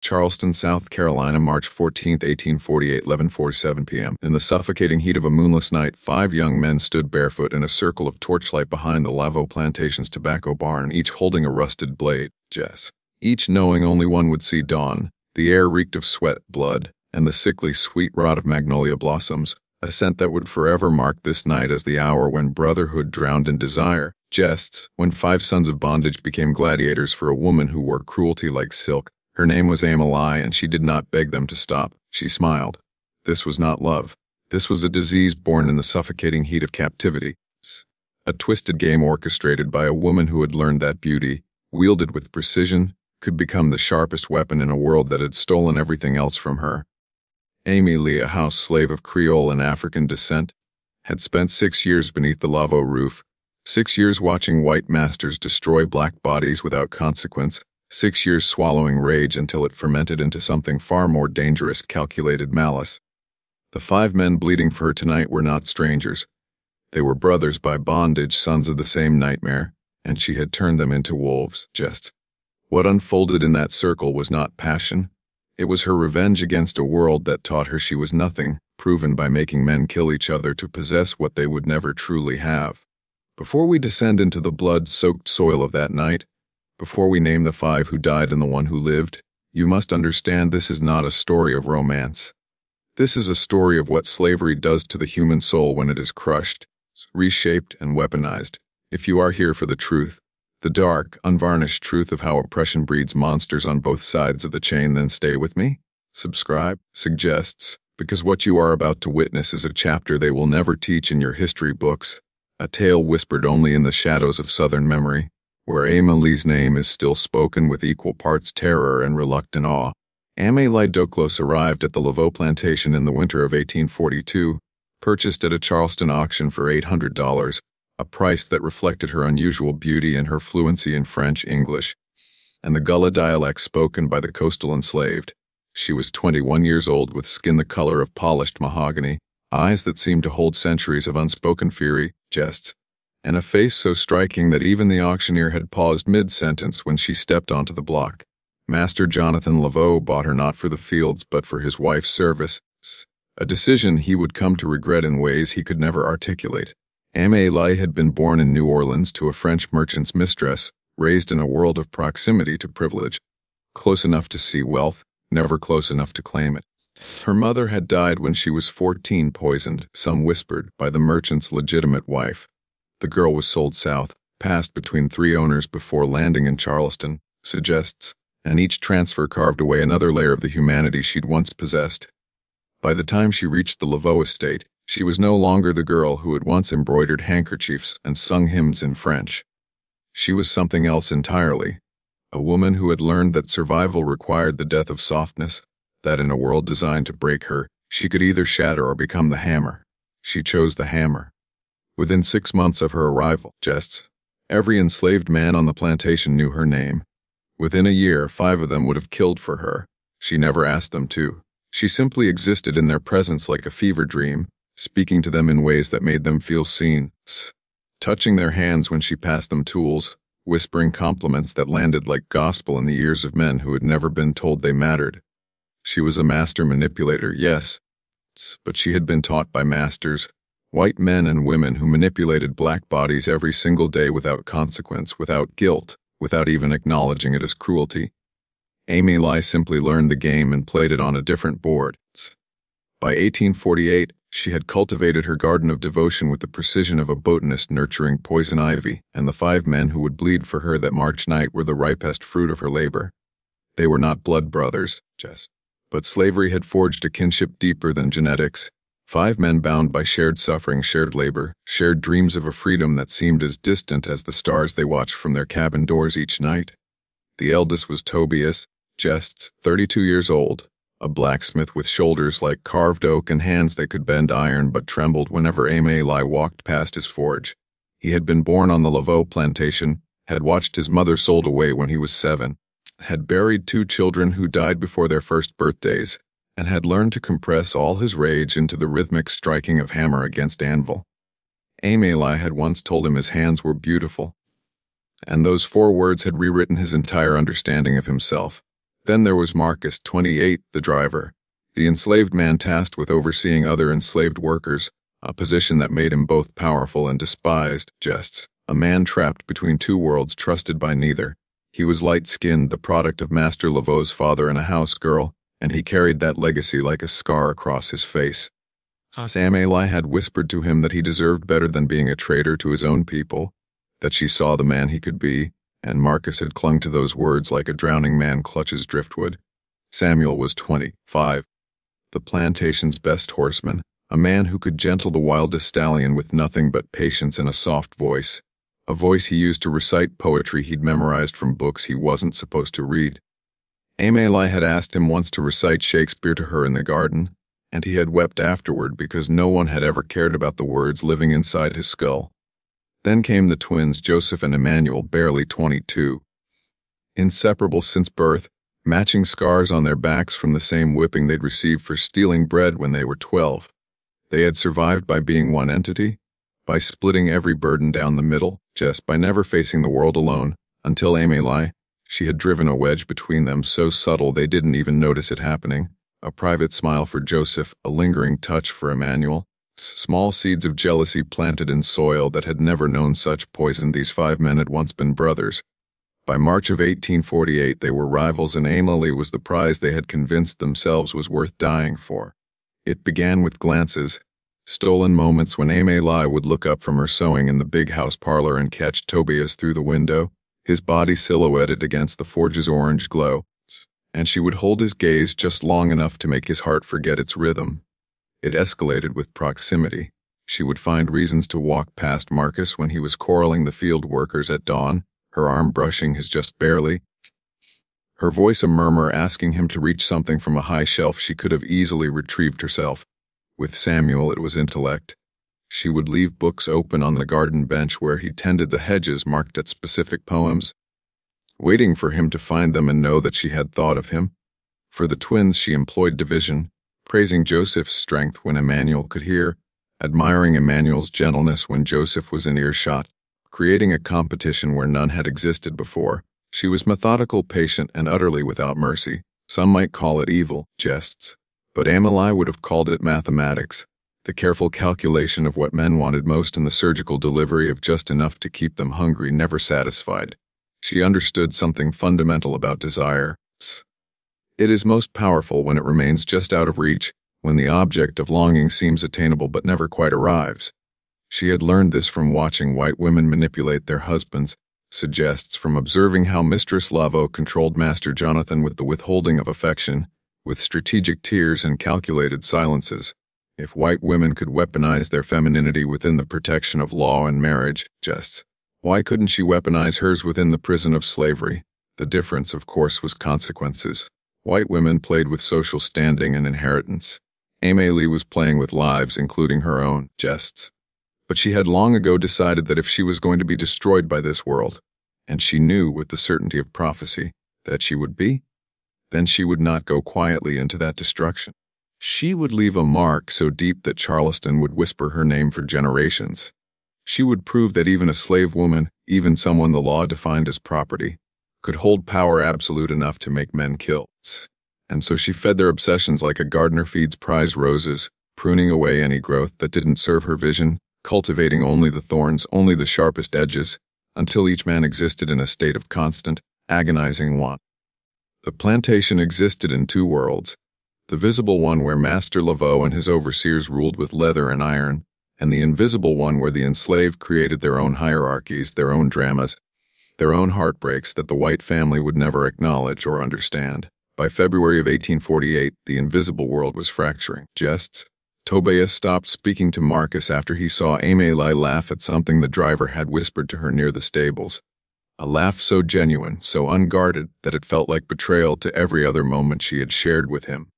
Charleston, South Carolina, March 14, 1848, 11:47 p.m. In the suffocating heat of a moonless night, 5 young men stood barefoot in a circle of torchlight behind the Plantation's tobacco barn, each holding a rusted blade, each knowing only one would see dawn. The air reeked of sweat, blood, and the sickly sweet rot of magnolia blossoms, a scent that would forever mark this night as the hour when brotherhood drowned in desire. When 5 sons of bondage became gladiators for a woman who wore cruelty like silk. Her name was Amélie, and she did not beg them to stop. She smiled. This was not love. This was a disease born in the suffocating heat of captivity. A twisted game orchestrated by a woman who had learned that beauty, wielded with precision, could become the sharpest weapon in a world that had stolen everything else from her. Amélie, a house slave of Creole and African descent, had spent 6 years beneath the Laveau roof, 6 years watching white masters destroy black bodies without consequence, 6 years swallowing rage until it fermented into something far more dangerous, calculated malice. The 5 men bleeding for her tonight were not strangers. They were brothers by bondage, sons of the same nightmare, and she had turned them into wolves. What unfolded in that circle was not passion. It was her revenge against a world that taught her she was nothing, proven by making men kill each other to possess what they would never truly have. Before we descend into the blood-soaked soil of that night, before we name the 5 who died and the one who lived, you must understand this is not a story of romance. This is a story of what slavery does to the human soul when it is crushed, reshaped, and weaponized. If you are here for the truth, the dark, unvarnished truth of how oppression breeds monsters on both sides of the chain, then stay with me. Subscribe, suggests, because what you are about to witness is a chapter they will never teach in your history books, a tale whispered only in the shadows of Southern memory, where Amélie's name is still spoken with equal parts terror and reluctant awe. Amélie Duclos arrived at the Laveau plantation in the winter of 1842, purchased at a Charleston auction for $800, a price that reflected her unusual beauty and her fluency in French, English, and the Gullah dialect spoken by the coastal enslaved. She was 21 years old with skin the color of polished mahogany, eyes that seemed to hold centuries of unspoken fury, jests, and a face so striking that even the auctioneer had paused mid-sentence when she stepped onto the block. Master Jonathan Laveau bought her not for the fields but for his wife's service, a decision he would come to regret in ways he could never articulate. Amélie had been born in New Orleans to a French merchant's mistress, raised in a world of proximity to privilege, close enough to see wealth, never close enough to claim it. Her mother had died when she was 14, poisoned, some whispered, by the merchant's legitimate wife. The girl was sold south, passed between 3 owners before landing in Charleston, suggests, and each transfer carved away another layer of the humanity she'd once possessed. By the time she reached the Laveau estate, she was no longer the girl who had once embroidered handkerchiefs and sung hymns in French. She was something else entirely, a woman who had learned that survival required the death of softness, that in a world designed to break her, she could either shatter or become the hammer. She chose the hammer. Within 6 months of her arrival, every enslaved man on the plantation knew her name. Within a year, 5 of them would have killed for her. She never asked them to. She simply existed in their presence like a fever dream, speaking to them in ways that made them feel seen, touching their hands when she passed them tools, whispering compliments that landed like gospel in the ears of men who had never been told they mattered. She was a master manipulator, yes, but she had been taught by masters, white men and women who manipulated black bodies every single day without consequence, without guilt, without even acknowledging it as cruelty. Amélie simply learned the game and played it on a different board. By 1848, she had cultivated her garden of devotion with the precision of a botanist nurturing poison ivy, and the 5 men who would bleed for her that March night were the ripest fruit of her labor. They were not blood brothers, but slavery had forged a kinship deeper than genetics. 5 men bound by shared suffering, shared labor, shared dreams of a freedom that seemed as distant as the stars they watched from their cabin doors each night. The eldest was Tobias, 32 years old, a blacksmith with shoulders like carved oak and hands that could bend iron but trembled whenever Amélie walked past his forge. He had been born on the Laveau plantation, had watched his mother sold away when he was 7, had buried 2 children who died before their first birthdays, and had learned to compress all his rage into the rhythmic striking of hammer against anvil. Amélie had once told him his hands were beautiful, and those 4 words had rewritten his entire understanding of himself. Then there was Marcus, 28, the driver, the enslaved man tasked with overseeing other enslaved workers, a position that made him both powerful and despised. Jests, a man trapped between two worlds, trusted by neither. He was light-skinned, the product of Master Laveau's father and a house girl, and he carried that legacy like a scar across his face. Amélie had whispered to him that he deserved better than being a traitor to his own people, that she saw the man he could be, and Marcus had clung to those words like a drowning man clutches driftwood. Samuel was 25, the plantation's best horseman, a man who could gentle the wildest stallion with nothing but patience and a soft voice, a voice he used to recite poetry he'd memorized from books he wasn't supposed to read. Amélie had asked him once to recite Shakespeare to her in the garden, and he had wept afterward because no one had ever cared about the words living inside his skull. Then came the twins, Joseph and Emmanuel, barely 22. Inseparable since birth, matching scars on their backs from the same whipping they'd received for stealing bread when they were 12. They had survived by being one entity, by splitting every burden down the middle, just by never facing the world alone, until Amélie, she had driven a wedge between them so subtle they didn't even notice it happening. A private smile for Joseph, a lingering touch for Emmanuel. Small seeds of jealousy planted in soil that had never known such poison. These 5 men had once been brothers. By March of 1848 they were rivals, and Amélie was the prize they had convinced themselves was worth dying for. It began with glances, stolen moments when Amélie would look up from her sewing in the big house parlor and catch Tobias through the window, his body silhouetted against the forge's orange glow, and she would hold his gaze just long enough to make his heart forget its rhythm. It escalated with proximity. She would find reasons to walk past Marcus when he was quarreling the field workers at dawn, her arm brushing his just barely, her voice a murmur asking him to reach something from a high shelf she could have easily retrieved herself. With Samuel it was intellect. She would leave books open on the garden bench where he tended the hedges marked at specific poems, waiting for him to find them and know that she had thought of him. For the twins she employed division, praising Joseph's strength when Emmanuel could hear, admiring Emmanuel's gentleness when Joseph was in earshot, creating a competition where none had existed before. She was methodical, patient, and utterly without mercy. Some might call it evil, jests, but Amélie would have called it mathematics, the careful calculation of what men wanted most and the surgical delivery of just enough to keep them hungry, never satisfied. She understood something fundamental about desire. It is most powerful when it remains just out of reach, when the object of longing seems attainable but never quite arrives. She had learned this from watching white women manipulate their husbands, suggests from observing how Mistress Laveau controlled Master Jonathan with the withholding of affection, with strategic tears and calculated silences. If white women could weaponize their femininity within the protection of law and marriage, jests, why couldn't she weaponize hers within the prison of slavery? The difference, of course, was consequences. White women played with social standing and inheritance. Amélie was playing with lives, including her own, jests. But she had long ago decided that if she was going to be destroyed by this world, and she knew with the certainty of prophecy that she would be, then she would not go quietly into that destruction. She would leave a mark so deep that Charleston would whisper her name for generations. She would prove that even a slave woman, even someone the law defined as property, could hold power absolute enough to make men kill. And so she fed their obsessions like a gardener feeds prize roses, pruning away any growth that didn't serve her vision, cultivating only the thorns, only the sharpest edges, until each man existed in a state of constant, agonizing want. The plantation existed in 2 worlds, the visible one where Master Laveau and his overseers ruled with leather and iron, and the invisible one where the enslaved created their own hierarchies, their own dramas, their own heartbreaks that the white family would never acknowledge or understand. By February of 1848, the invisible world was fracturing. Jests. Tobias stopped speaking to Marcus after he saw Amélie laugh at something the driver had whispered to her near the stables. A laugh so genuine, so unguarded, that it felt like betrayal to every other moment she had shared with him.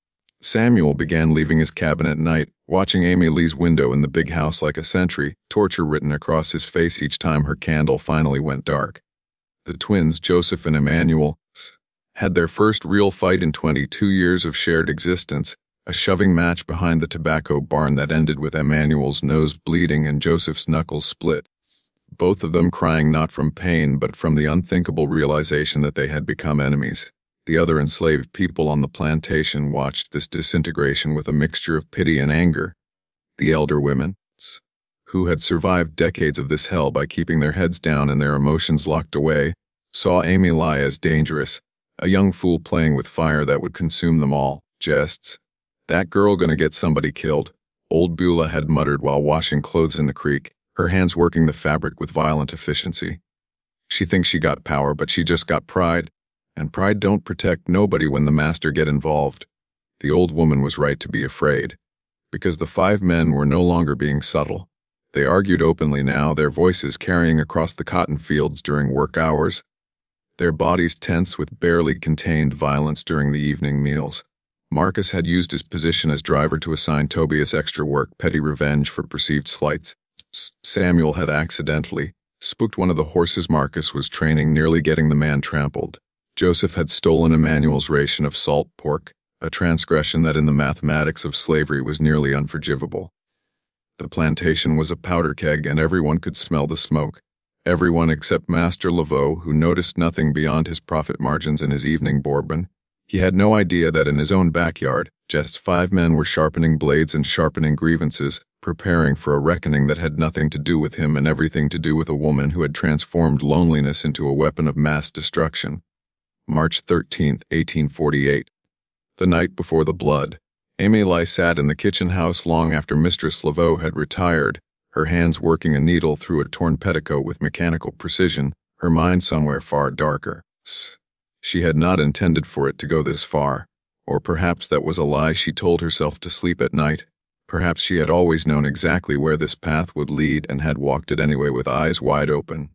Samuel began leaving his cabin at night, watching Amélie's window in the big house like a sentry, torture written across his face each time her candle finally went dark. The twins, Joseph and Emmanuel, had their first real fight in 22 years of shared existence, a shoving match behind the tobacco barn that ended with Emmanuel's nose bleeding and Joseph's knuckles split, both of them crying not from pain but from the unthinkable realization that they had become enemies. The other enslaved people on the plantation watched this disintegration with a mixture of pity and anger. The elder women, who had survived decades of this hell by keeping their heads down and their emotions locked away, saw Amélie as dangerous, a young fool playing with fire that would consume them all. Jests. That girl gonna get somebody killed, old Beulah had muttered while washing clothes in the creek, her hands working the fabric with violent efficiency. She thinks she got power, but she just got pride, and pride don't protect nobody when the master get involved. The old woman was right to be afraid, because the 5 men were no longer being subtle. They argued openly now, their voices carrying across the cotton fields during work hours, their bodies tense with barely contained violence during the evening meals. Marcus had used his position as driver to assign Tobias extra work, petty revenge for perceived slights. Samuel had accidentally spooked one of the horses Marcus was training, nearly getting the man trampled. Joseph had stolen Emmanuel's ration of salt pork, a transgression that in the mathematics of slavery was nearly unforgivable. The plantation was a powder keg and everyone could smell the smoke. Everyone except Master Laveau, who noticed nothing beyond his profit margins in his evening bourbon. He had no idea that in his own backyard, just 5 men were sharpening blades and sharpening grievances, preparing for a reckoning that had nothing to do with him and everything to do with a woman who had transformed loneliness into a weapon of mass destruction. March 13, 1848. The night before the blood, Amélie sat in the kitchen house long after Mistress Laveau had retired, her hands working a needle through a torn petticoat with mechanical precision, her mind somewhere far darker. She had not intended for it to go this far, or perhaps that was a lie she told herself to sleep at night. Perhaps she had always known exactly where this path would lead and had walked it anyway with eyes wide open.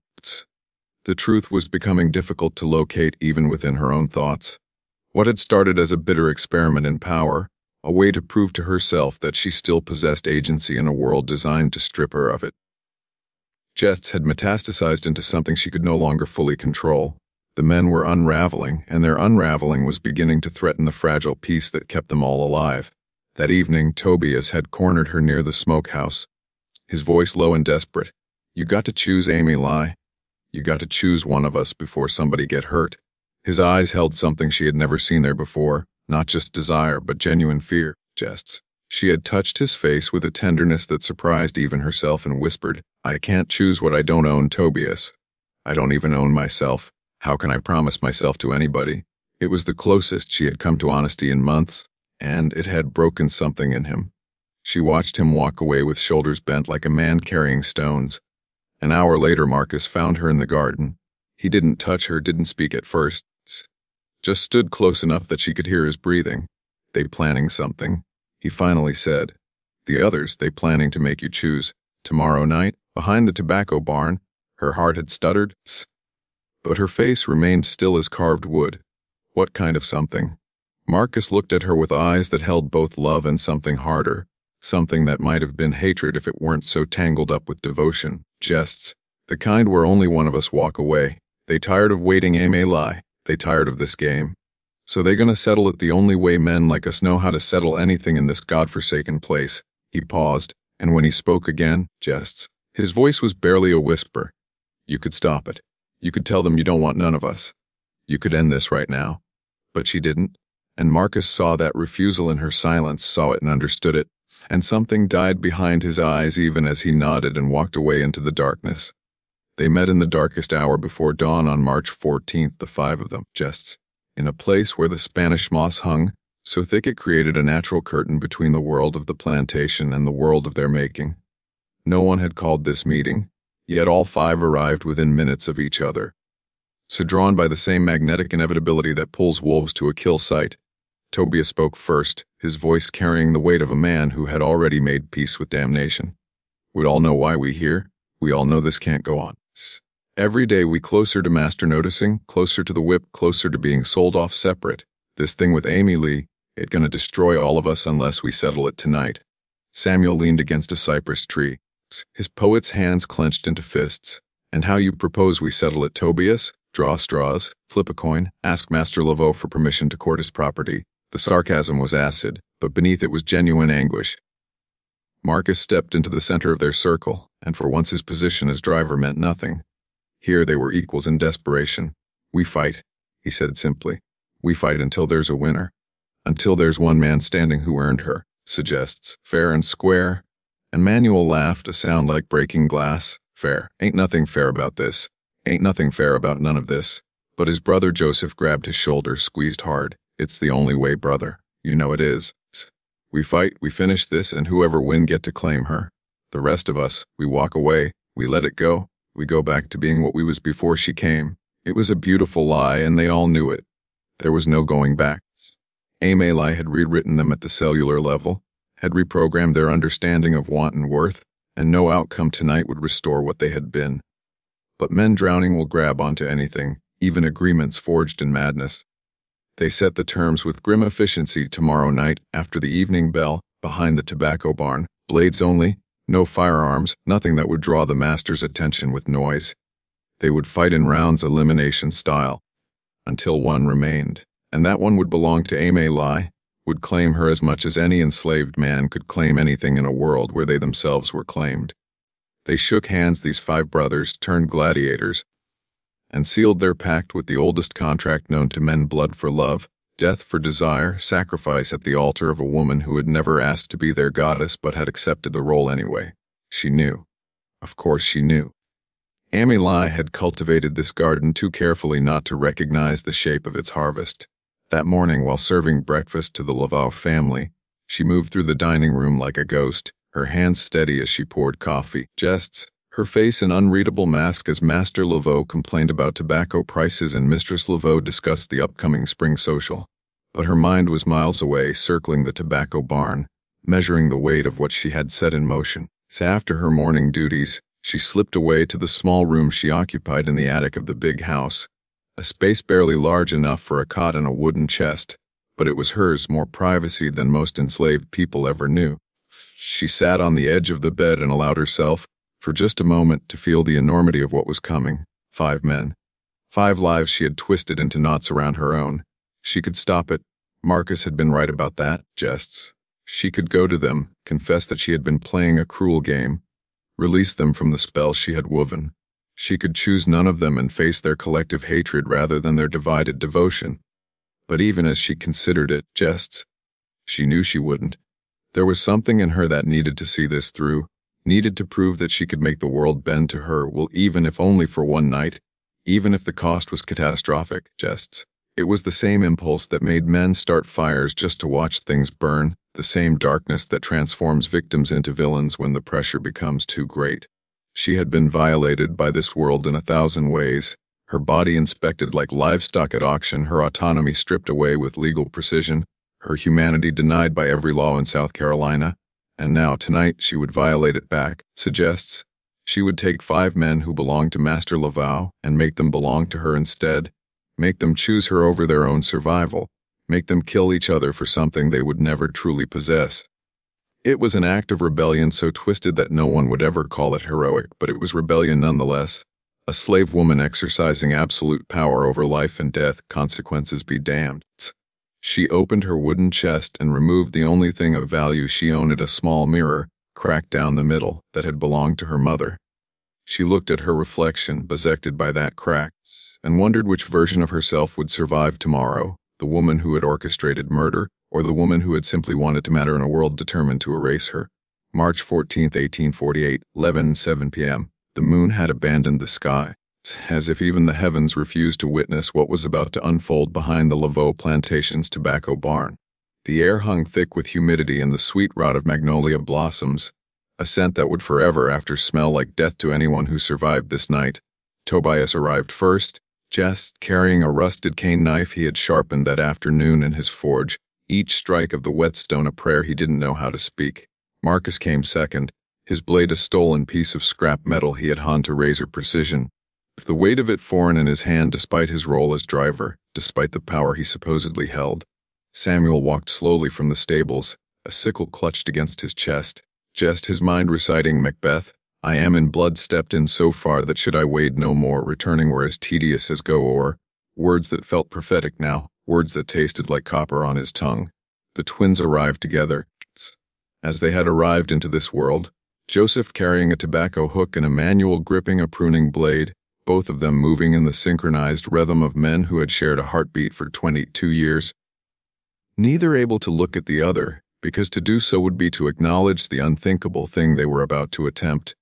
The truth was becoming difficult to locate even within her own thoughts. What had started as a bitter experiment in power, a way to prove to herself that she still possessed agency in a world designed to strip her of it. Jests had metastasized into something she could no longer fully control. The men were unraveling, and their unraveling was beginning to threaten the fragile peace that kept them all alive. That evening, Tobias had cornered her near the smokehouse, his voice low and desperate. "You got to choose, Amélie. You got to choose one of us before somebody get hurt." His eyes held something she had never seen there before, not just desire but genuine fear. Jests. She had touched his face with a tenderness that surprised even herself and whispered, "I can't choose what I don't own, Tobias. I don't even own myself. How can I promise myself to anybody?" It was the closest she had come to honesty in months, and it had broken something in him. She watched him walk away with shoulders bent like a man carrying stones. An hour later, Marcus found her in the garden. He didn't touch her, didn't speak at first, just stood close enough that she could hear his breathing. "They planning something," he finally said. "The others, they planning to make you choose. Tomorrow night, behind the tobacco barn." Her heart had stuttered, but her face remained still as carved wood. What kind of something? Marcus looked at her with eyes that held both love and something harder, something that might have been hatred if it weren't so tangled up with devotion. Jests. The kind where only one of us walk away. They tired of waiting, Amélie. They tired of this game. So they gonna settle it the only way men like us know how to settle anything in this godforsaken place. He paused, and when he spoke again, Jests. His voice was barely a whisper. "You could stop it. You could tell them you don't want none of us. You could end this right now." But she didn't, and Marcus saw that refusal in her silence, saw it and understood it, and something died behind his eyes even as he nodded and walked away into the darkness. They met in the darkest hour before dawn on March 14th, the 5 of them, Jests, in a place where the Spanish moss hung, so thick it created a natural curtain between the world of the plantation and the world of their making. No one had called this meeting, yet all 5 arrived within minutes of each other. So drawn by the same magnetic inevitability that pulls wolves to a kill site, Tobias spoke first, his voice carrying the weight of a man who had already made peace with damnation. "We all know why we here. We all know this can't go on. Every day we closer to master noticing, closer to the whip, closer to being sold off separate. This thing with Amélie, it gonna destroy all of us unless we settle it tonight." Samuel leaned against a cypress tree, his poet's hands clenched into fists. "And how you propose we settle it, Tobias? Draw straws, flip a coin, ask Master Laveau for permission to court his property." The sarcasm was acid, but beneath it was genuine anguish. Marcus stepped into the center of their circle, and for once his position as driver meant nothing. Here they were equals in desperation. "We fight," he said simply. We fight until there's a winner. Until there's one man standing who earned her, suggests, fair and square. And Manuel laughed, a sound like breaking glass. Fair. Ain't nothing fair about this. Ain't nothing fair about none of this. But his brother Joseph grabbed his shoulder, squeezed hard. It's the only way, brother. You know it is. We fight, we finish this, and whoever win get to claim her. The rest of us, we walk away, we let it go. We go back to being what we was before she came. It was a beautiful lie, and they all knew it. There was no going back. Amélie had rewritten them at the cellular level, had reprogrammed their understanding of want and worth, and no outcome tonight would restore what they had been. But men drowning will grab onto anything, even agreements forged in madness. They set the terms with grim efficiency tomorrow night after the evening bell, behind the tobacco barn, blades only, no firearms, nothing that would draw the master's attention with noise. They would fight in rounds elimination style, until one remained, and that one would belong to Amélie, would claim her as much as any enslaved man could claim anything in a world where they themselves were claimed. They shook hands, these 5 brothers, turned gladiators, and sealed their pact with the oldest contract known to men: blood for love, death for desire, sacrifice at the altar of a woman who had never asked to be their goddess but had accepted the role anyway. She knew. Of course she knew. Amélie had cultivated this garden too carefully not to recognize the shape of its harvest. That morning, while serving breakfast to the Laveau family, she moved through the dining room like a ghost, her hands steady as she poured coffee. Jests, her face an unreadable mask as Master Laveau complained about tobacco prices and Mistress Laveau discussed the upcoming spring social. But her mind was miles away, circling the tobacco barn, measuring the weight of what she had set in motion. So after her morning duties, she slipped away to the small room she occupied in the attic of the big house, a space barely large enough for a cot and a wooden chest, but it was hers, more privacy than most enslaved people ever knew. She sat on the edge of the bed and allowed herself, for just a moment, to feel the enormity of what was coming. 5 men. 5 lives she had twisted into knots around her own. She could stop it. Marcus had been right about that. Jests. She could go to them, confess that she had been playing a cruel game, release them from the spell she had woven. She could choose none of them and face their collective hatred rather than their divided devotion. But even as she considered it, jests, she knew she wouldn't. There was something in her that needed to see this through, needed to prove that she could make the world bend to her will, even if only for one night, even if the cost was catastrophic. Jests. It was the same impulse that made men start fires just to watch things burn, the same darkness that transforms victims into villains when the pressure becomes too great. She had been violated by this world in 1,000 ways, her body inspected like livestock at auction, her autonomy stripped away with legal precision, her humanity denied by every law in South Carolina, and now tonight she would violate it back. Suggests she would take 5 men who belonged to Master Laveau and make them belong to her instead, make them choose her over their own survival, make them kill each other for something they would never truly possess. It was an act of rebellion so twisted that no one would ever call it heroic, but it was rebellion nonetheless. A slave woman exercising absolute power over life and death, consequences be damned. She opened her wooden chest and removed the only thing of value she owned, a small mirror, cracked down the middle, that had belonged to her mother. She looked at her reflection, bisected by that crack, and wondered which version of herself would survive tomorrow, the woman who had orchestrated murder, or the woman who had simply wanted to matter in a world determined to erase her. March 14, 1848, 11:07 p.m. The moon had abandoned the sky, as if even the heavens refused to witness what was about to unfold behind the Laveau plantation's tobacco barn. The air hung thick with humidity and the sweet rot of magnolia blossoms, a scent that would forever after smell like death to anyone who survived this night. Tobias arrived first, just carrying a rusted cane knife he had sharpened that afternoon in his forge, each strike of the whetstone a prayer he didn't know how to speak. Marcus came second, his blade a stolen piece of scrap metal he had honed to razor precision, the weight of it foreign in his hand despite his role as driver, despite the power he supposedly held. Samuel walked slowly from the stables, a sickle clutched against his chest, just his mind reciting Macbeth. I am in blood stepped in so far that should I wade no more, returning were as tedious as go o'er. Words that felt prophetic now, words that tasted like copper on his tongue. The twins arrived together. As they had arrived into this world, Joseph carrying a tobacco hook and Emmanuel gripping a pruning blade, both of them moving in the synchronized rhythm of men who had shared a heartbeat for 22 years. Neither able to look at the other, because to do so would be to acknowledge the unthinkable thing they were about to attempt.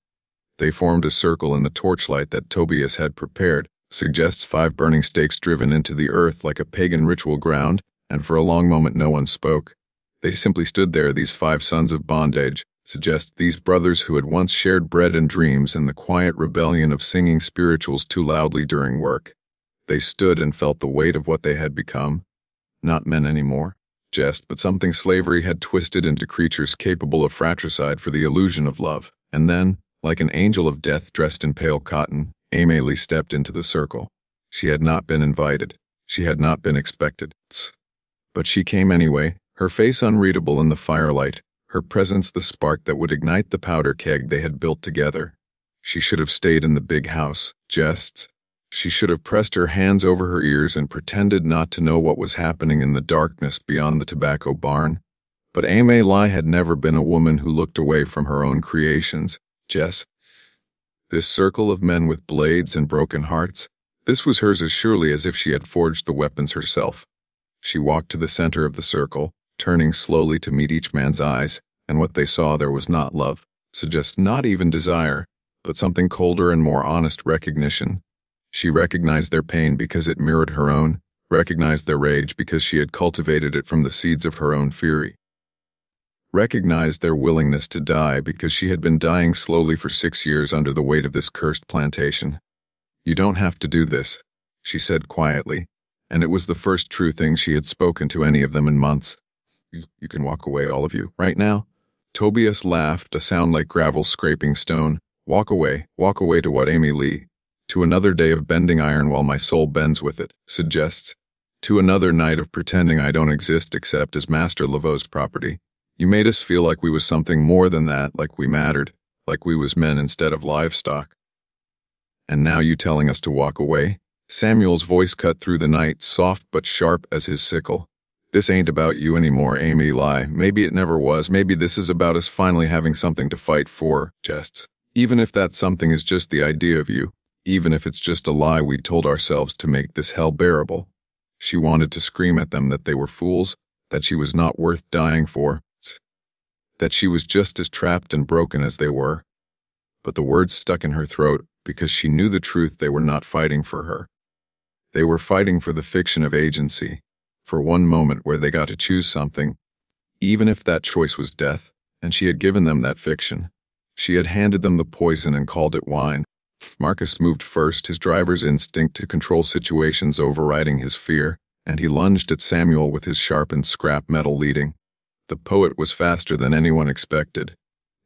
They formed a circle in the torchlight that Tobias had prepared, suggests 5 burning stakes driven into the earth like a pagan ritual ground, and for a long moment no one spoke. They simply stood there, these 5 sons of bondage, suggests these brothers who had once shared bread and dreams in the quiet rebellion of singing spirituals too loudly during work. They stood and felt the weight of what they had become. Not men anymore, but something slavery had twisted into creatures capable of fratricide for the illusion of love. And then, like an angel of death dressed in pale cotton, Amélie stepped into the circle. She had not been invited. She had not been expected. But she came anyway, her face unreadable in the firelight, her presence the spark that would ignite the powder keg they had built together. She should have stayed in the big house, She should have pressed her hands over her ears and pretended not to know what was happening in the darkness beyond the tobacco barn. But Amélie had never been a woman who looked away from her own creations. This circle of men with blades and broken hearts, this was hers as surely as if she had forged the weapons herself. She walked to the center of the circle, turning slowly to meet each man's eyes, and what they saw there was not love, not even desire, but something colder and more honest recognition. She recognized their pain because it mirrored her own, recognized their rage because she had cultivated it from the seeds of her own fury. Recognized their willingness to die because she had been dying slowly for 6 years under the weight of this cursed plantation. "You don't have to do this," she said quietly, and it was the first true thing she had spoken to any of them in months. You can walk away, all of you, right now." Tobias laughed, a sound like gravel scraping stone. Walk away to what, Amélie? To another day of bending iron while my soul bends with it, suggests. To another night of pretending I don't exist except as Master Laveau's property. You made us feel like we was something more than that, like we mattered, like we was men instead of livestock. And now you telling us to walk away? Samuel's voice cut through the night, soft but sharp as his sickle. This ain't about you anymore, Amélie. Maybe it never was. Maybe this is about us finally having something to fight for, Even if that something is just the idea of you. Even if it's just a lie we told ourselves to make this hell bearable. She wanted to scream at them that they were fools, that she was not worth dying for, that she was just as trapped and broken as they were. But the words stuck in her throat because she knew the truth. They were not fighting for her. They were fighting for the fiction of agency, for one moment where they got to choose something, even if that choice was death, and she had given them that fiction. She had handed them the poison and called it wine. Marcus moved first, his driver's instinct to control situations overriding his fear, and he lunged at Samuel with his sharpened scrap metal leading. The poet was faster than anyone expected.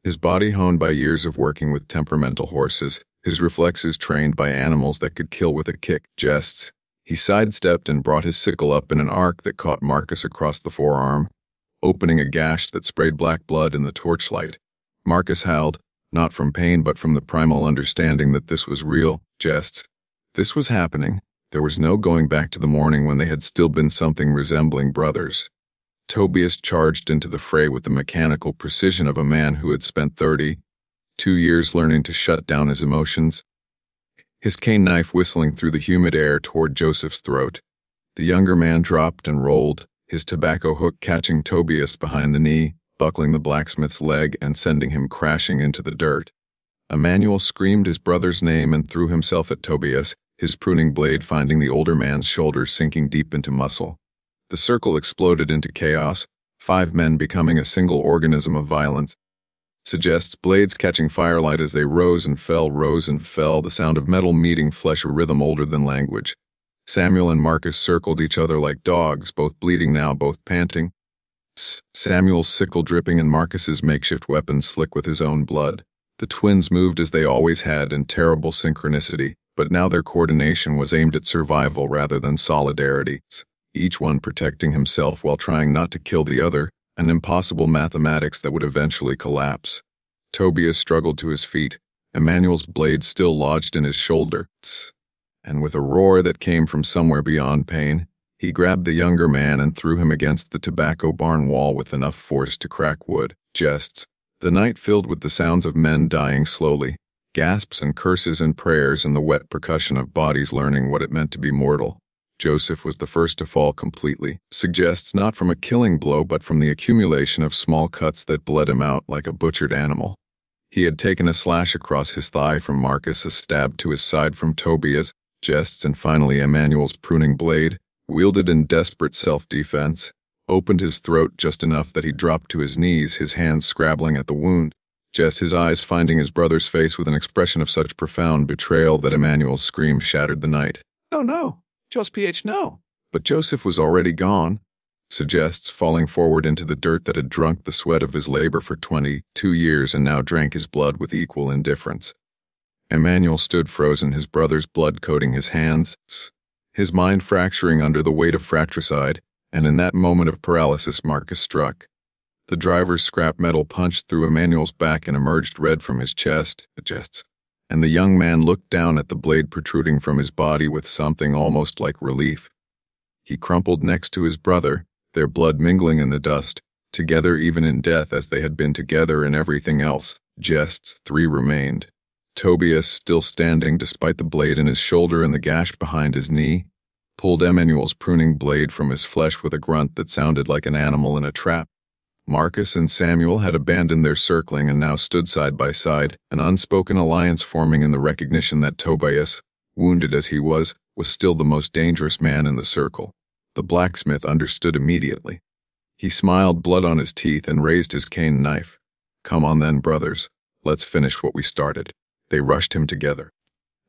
His body honed by years of working with temperamental horses, his reflexes trained by animals that could kill with a kick. He sidestepped and brought his sickle up in an arc that caught Marcus across the forearm, opening a gash that sprayed black blood in the torchlight. Marcus howled, not from pain but from the primal understanding that this was real. This was happening. There was no going back to the morning when they had still been something resembling brothers. Tobias charged into the fray with the mechanical precision of a man who had spent 32 years learning to shut down his emotions. His cane knife whistling through the humid air toward Joseph's throat. The younger man dropped and rolled, his tobacco hook catching Tobias behind the knee, buckling the blacksmith's leg and sending him crashing into the dirt. Emmanuel screamed his brother's name and threw himself at Tobias, his pruning blade finding the older man's shoulder sinking deep into muscle. The circle exploded into chaos, 5 men becoming a single organism of violence. Blades catching firelight as they rose and fell, the sound of metal meeting flesh, a rhythm older than language. Samuel and Marcus circled each other like dogs, both bleeding now, both panting. Samuel's sickle dripping and Marcus's makeshift weapon slick with his own blood. The twins moved as they always had in terrible synchronicity, but now their coordination was aimed at survival rather than solidarity. Each one protecting himself while trying not to kill the other, an impossible mathematics that would eventually collapse. Tobias struggled to his feet, Emmanuel's blade still lodged in his shoulder, and with a roar that came from somewhere beyond pain, he grabbed the younger man and threw him against the tobacco barn wall with enough force to crack wood. The night filled with the sounds of men dying slowly, Gasps and curses and prayers and the wet percussion of bodies learning what it meant to be mortal. Joseph was the first to fall completely, suggests not from a killing blow but from the accumulation of small cuts that bled him out like a butchered animal. He had taken a slash across his thigh from Marcus, a stab to his side from Tobias, jests, and finally Emmanuel's pruning blade, wielded in desperate self-defense, opened his throat just enough that he dropped to his knees, his hands scrabbling at the wound, his eyes finding his brother's face with an expression of such profound betrayal that Emmanuel's scream shattered the night. "No, no, no." But Joseph was already gone, suggests, falling forward into the dirt that had drunk the sweat of his labor for 22 years and now drank his blood with equal indifference. Emmanuel stood frozen, his brother's blood coating his hands, his mind fracturing under the weight of fratricide, and in that moment of paralysis Marcus struck. The driver's scrap metal punched through Emmanuel's back and emerged red from his chest, and the young man looked down at the blade protruding from his body with something almost like relief. He crumpled next to his brother, their blood mingling in the dust, together even in death as they had been together in everything else. Three remained. Tobias, still standing despite the blade in his shoulder and the gash behind his knee, pulled Emmanuel's pruning blade from his flesh with a grunt that sounded like an animal in a trap. Marcus and Samuel had abandoned their circling and now stood side by side, an unspoken alliance forming in the recognition that Tobias, wounded as he was still the most dangerous man in the circle. The blacksmith understood immediately. He smiled, blood on his teeth, and raised his cane knife. "Come on then, brothers. Let's finish what we started." They rushed him together.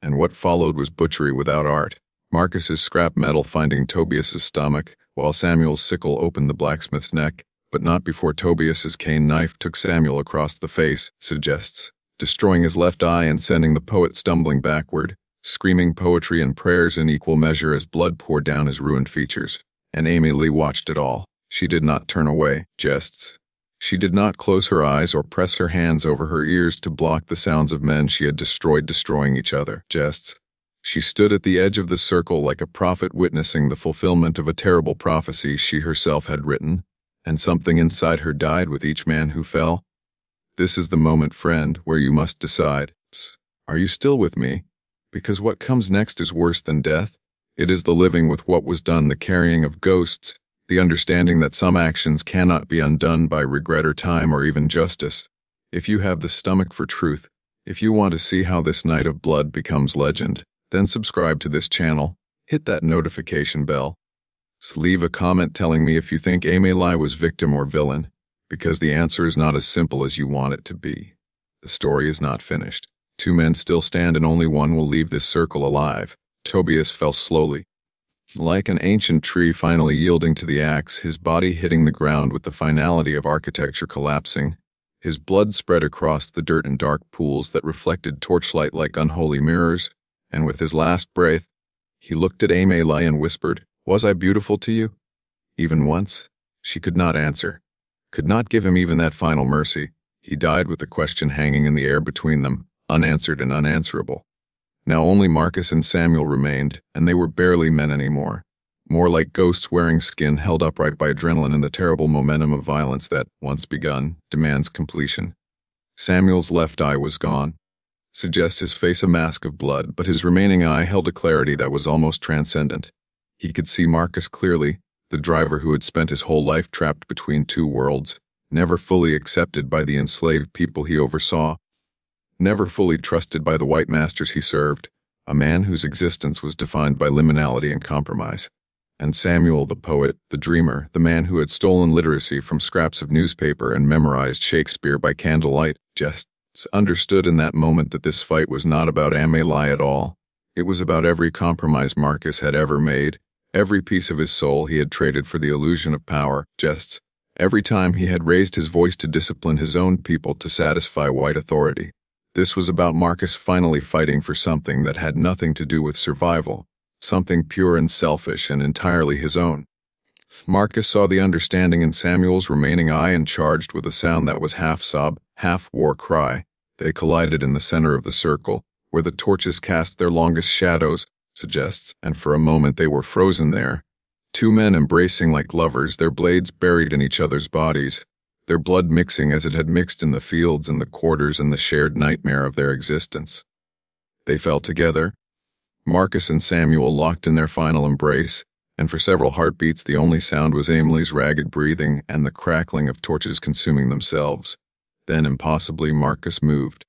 And what followed was butchery without art. Marcus's scrap metal finding Tobias's stomach, while Samuel's sickle opened the blacksmith's neck, but not before Tobias's cane knife took Samuel across the face, suggests, destroying his left eye and sending the poet stumbling backward, screaming poetry and prayers in equal measure as blood poured down his ruined features. And Amélie watched it all. She did not turn away, jests. She did not close her eyes or press her hands over her ears to block the sounds of men she had destroyed destroying each other, jests. She stood at the edge of the circle like a prophet witnessing the fulfillment of a terrible prophecy she herself had written, and something inside her died with each man who fell. This is the moment, friend, where you must decide. Are you still with me? Because what comes next is worse than death. It is the living with what was done, the carrying of ghosts, the understanding that some actions cannot be undone by regret or time or even justice. If you have the stomach for truth, if you want to see how this night of blood becomes legend, then subscribe to this channel, hit that notification bell. Leave a comment telling me if you think Amélie was victim or villain, because the answer is not as simple as you want it to be. The story is not finished. Two men still stand and only one will leave this circle alive. Tobias fell slowly, like an ancient tree finally yielding to the axe, his body hitting the ground with the finality of architecture collapsing. His blood spread across the dirt in dark pools that reflected torchlight like unholy mirrors, and with his last breath, he looked at Amélie and whispered, "Was I beautiful to you?" Even once? She could not answer, could not give him even that final mercy. He died with the question hanging in the air between them, unanswered and unanswerable. Now only Marcus and Samuel remained, and they were barely men anymore. More like ghosts wearing skin held upright by adrenaline and the terrible momentum of violence that, once begun, demands completion. Samuel's left eye was gone. Suggests his face a mask of blood, but his remaining eye held a clarity that was almost transcendent. He could see Marcus clearly, the driver who had spent his whole life trapped between two worlds, never fully accepted by the enslaved people he oversaw, never fully trusted by the white masters he served, a man whose existence was defined by liminality and compromise. And Samuel, the poet, the dreamer, the man who had stolen literacy from scraps of newspaper and memorized Shakespeare by candlelight, just understood in that moment that this fight was not about Amélie at all. It was about every compromise Marcus had ever made, every piece of his soul he had traded for the illusion of power, every time he had raised his voice to discipline his own people to satisfy white authority. This was about Marcus finally fighting for something that had nothing to do with survival, something pure and selfish and entirely his own. Marcus saw the understanding in Samuel's remaining eye and charged with a sound that was half sob, half war cry. They collided in the center of the circle, where the torches cast their longest shadows, suggests, and for a moment they were frozen there. Two men embracing like lovers, their blades buried in each other's bodies, their blood mixing as it had mixed in the fields and the quarters in the shared nightmare of their existence. They fell together, Marcus and Samuel locked in their final embrace, and for several heartbeats the only sound was Amelie's ragged breathing and the crackling of torches consuming themselves. Then, impossibly, Marcus moved.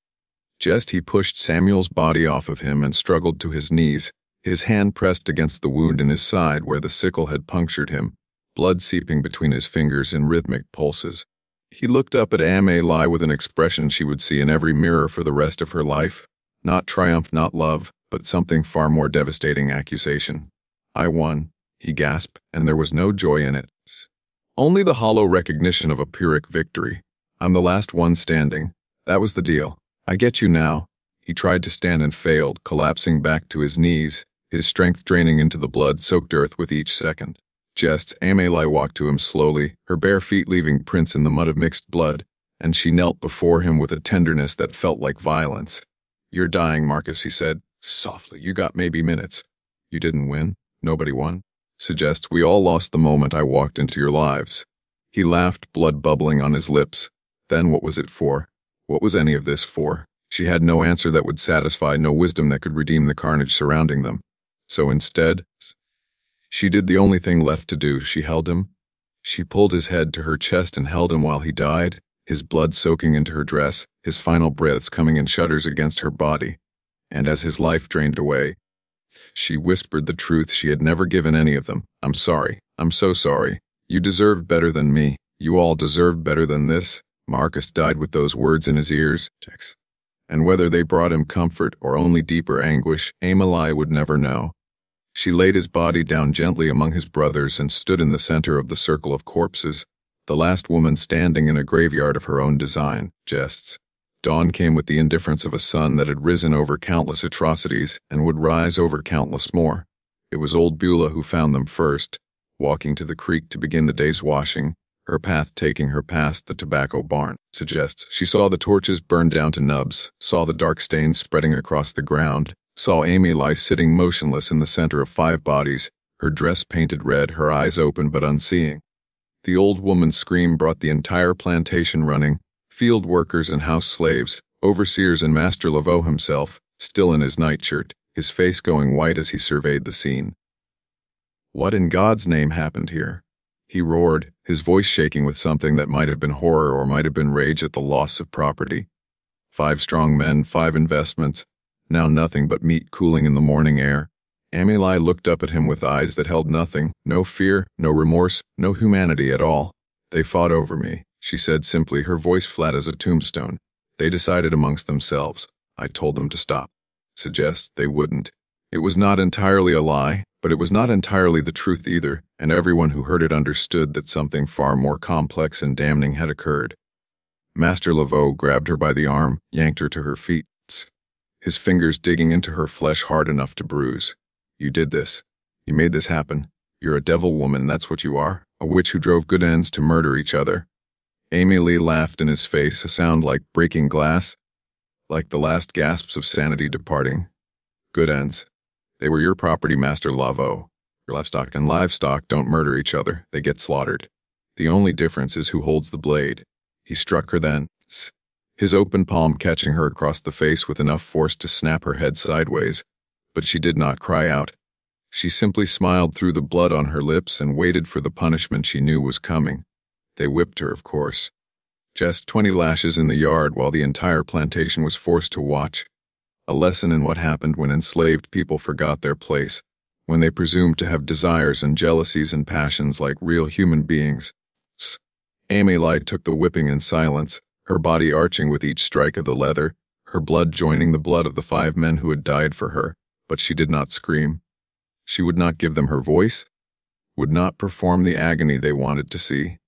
Just he pushed Samuel's body off of him and struggled to his knees, his hand pressed against the wound in his side where the sickle had punctured him, blood seeping between his fingers in rhythmic pulses. He looked up at Amélie with an expression she would see in every mirror for the rest of her life. Not triumph, not love, but something far more devastating: accusation. "I won," he gasped, and there was no joy in it. Only the hollow recognition of a Pyrrhic victory. "I'm the last one standing. That was the deal. I get you now." He tried to stand and failed, collapsing back to his knees, his strength draining into the blood-soaked earth with each second. Just Amélie walked to him slowly, her bare feet leaving prints in the mud of mixed blood, and she knelt before him with a tenderness that felt like violence. "You're dying, Marcus," he said, softly. "You got maybe minutes." "You didn't win. Nobody won." "Suggests we all lost the moment I walked into your lives." He laughed, blood bubbling on his lips. Then what was it for? What was any of this for? She had no answer that would satisfy, no wisdom that could redeem the carnage surrounding them. So instead, she did the only thing left to do. She held him. She pulled his head to her chest and held him while he died, his blood soaking into her dress, his final breaths coming in shudders against her body. And as his life drained away, she whispered the truth she had never given any of them. "I'm sorry. I'm so sorry. You deserved better than me. You all deserved better than this." Marcus died with those words in his ears. And whether they brought him comfort or only deeper anguish, Amélie would never know. She laid his body down gently among his brothers and stood in the center of the circle of corpses, the last woman standing in a graveyard of her own design. Jests. Dawn came with the indifference of a sun that had risen over countless atrocities and would rise over countless more. It was old Beulah who found them first, walking to the creek to begin the day's washing, her path taking her past the tobacco barn. Suggests she saw the torches burned down to nubs, saw the dark stains spreading across the ground, saw Amélie sitting motionless in the center of 5 bodies, her dress painted red, her eyes open but unseeing. The old woman's scream brought the entire plantation running, field workers and house slaves, overseers and Master Laveau himself, still in his nightshirt, his face going white as he surveyed the scene. "What in God's name happened here?" he roared, his voice shaking with something that might have been horror or might have been rage at the loss of property. 5 strong men, 5 investments, now nothing but meat cooling in the morning air. Amélie looked up at him with eyes that held nothing, no fear, no remorse, no humanity at all. "They fought over me," she said simply, her voice flat as a tombstone. "They decided amongst themselves. I told them to stop." Suggests they wouldn't. It was not entirely a lie, but it was not entirely the truth either, and everyone who heard it understood that something far more complex and damning had occurred. Master Laveau grabbed her by the arm, yanked her to her feet, his fingers digging into her flesh hard enough to bruise. "You did this. You made this happen. You're a devil woman, that's what you are, a witch who drove good ends to murder each other." Amélie laughed in his face, a sound like breaking glass, like the last gasps of sanity departing. "Good ends. They were your property, Master Laveau. Your livestock and livestock don't murder each other, they get slaughtered. The only difference is who holds the blade." He struck her then, his open palm catching her across the face with enough force to snap her head sideways, but she did not cry out. She simply smiled through the blood on her lips and waited for the punishment she knew was coming. They whipped her, of course. Just 20 lashes in the yard while the entire plantation was forced to watch. A lesson in what happened when enslaved people forgot their place, when they presumed to have desires and jealousies and passions like real human beings. Amélie took the whipping in silence, her body arching with each strike of the leather, her blood joining the blood of the 5 men who had died for her, but she did not scream. She would not give them her voice, would not perform the agony they wanted to see.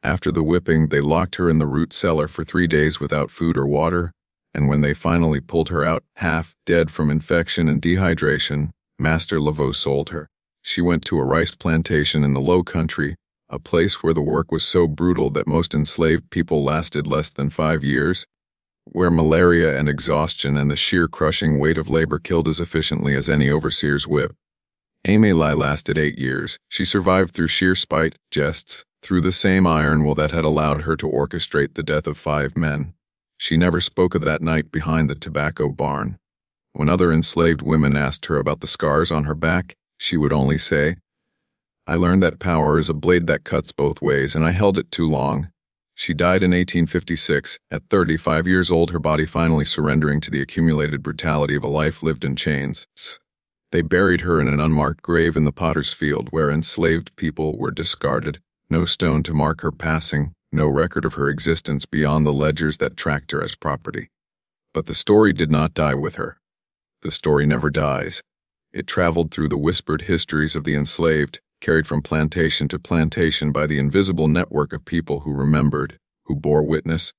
After the whipping, they locked her in the root cellar for 3 days without food or water, and when they finally pulled her out, half dead from infection and dehydration, Master Laveau sold her. She went to a rice plantation in the Low Country, a place where the work was so brutal that most enslaved people lasted less than 5 years, where malaria and exhaustion and the sheer crushing weight of labor killed as efficiently as any overseer's whip. Amélie lasted 8 years. She survived through sheer spite, jests, through the same iron will that had allowed her to orchestrate the death of 5 men. She never spoke of that night behind the tobacco barn. When other enslaved women asked her about the scars on her back, she would only say, "I learned that power is a blade that cuts both ways, and I held it too long." She died in 1856, at 35 years old, her body finally surrendering to the accumulated brutality of a life lived in chains. They buried her in an unmarked grave in the potter's field where enslaved people were discarded, no stone to mark her passing, no record of her existence beyond the ledgers that tracked her as property. But the story did not die with her. The story never dies. It traveled through the whispered histories of the enslaved, carried from plantation to plantation by the invisible network of people who remembered, who bore witness,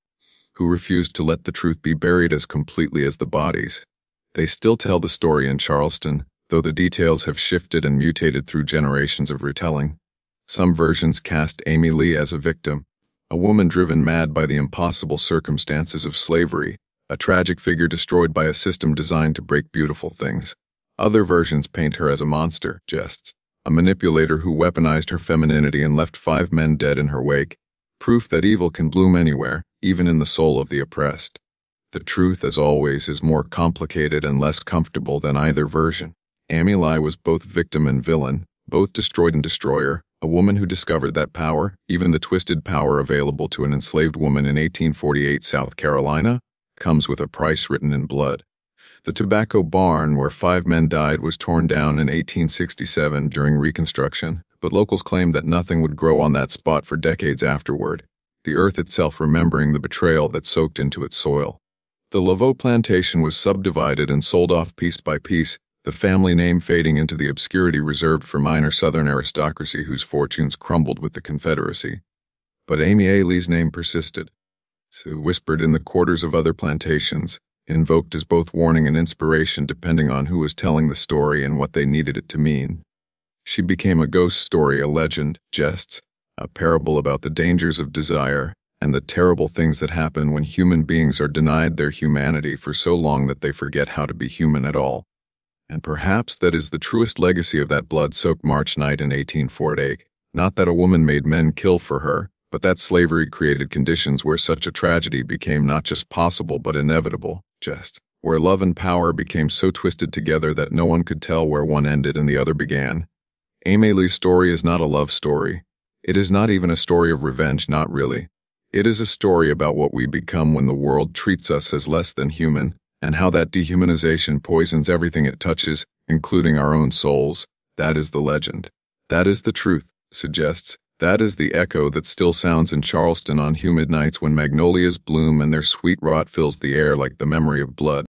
who refused to let the truth be buried as completely as the bodies. They still tell the story in Charleston, though the details have shifted and mutated through generations of retelling. Some versions cast Amélie as a victim, a woman driven mad by the impossible circumstances of slavery, a tragic figure destroyed by a system designed to break beautiful things. Other versions paint her as a monster, jests, a manipulator who weaponized her femininity and left 5 men dead in her wake, proof that evil can bloom anywhere, even in the soul of the oppressed. The truth, as always, is more complicated and less comfortable than either version. Amélie was both victim and villain, both destroyed and destroyer, a woman who discovered that power, even the twisted power available to an enslaved woman in 1848 South Carolina, comes with a price written in blood. The tobacco barn where 5 men died was torn down in 1867 during Reconstruction, but locals claimed that nothing would grow on that spot for decades afterward, the earth itself remembering the betrayal that soaked into its soil. The Laveau plantation was subdivided and sold off piece by piece, the family name fading into the obscurity reserved for minor Southern aristocracy whose fortunes crumbled with the Confederacy. But Amélie's name persisted, whispered in the quarters of other plantations, invoked as both warning and inspiration depending on who was telling the story and what they needed it to mean. She became a ghost story, a legend, jests, a parable about the dangers of desire and the terrible things that happen when human beings are denied their humanity for so long that they forget how to be human at all. And perhaps that is the truest legacy of that blood-soaked March night in 1848. Not that a woman made men kill for her, but that slavery created conditions where such a tragedy became not just possible but inevitable, where love and power became so twisted together that no one could tell where one ended and the other began. Amélie's story is not a love story. It is not even a story of revenge, not really. It is a story about what we become when the world treats us as less than human, and how that dehumanization poisons everything it touches, including our own souls. That is the legend. That is the truth, suggests. That is the echo that still sounds in Charleston on humid nights when magnolias bloom and their sweet rot fills the air like the memory of blood.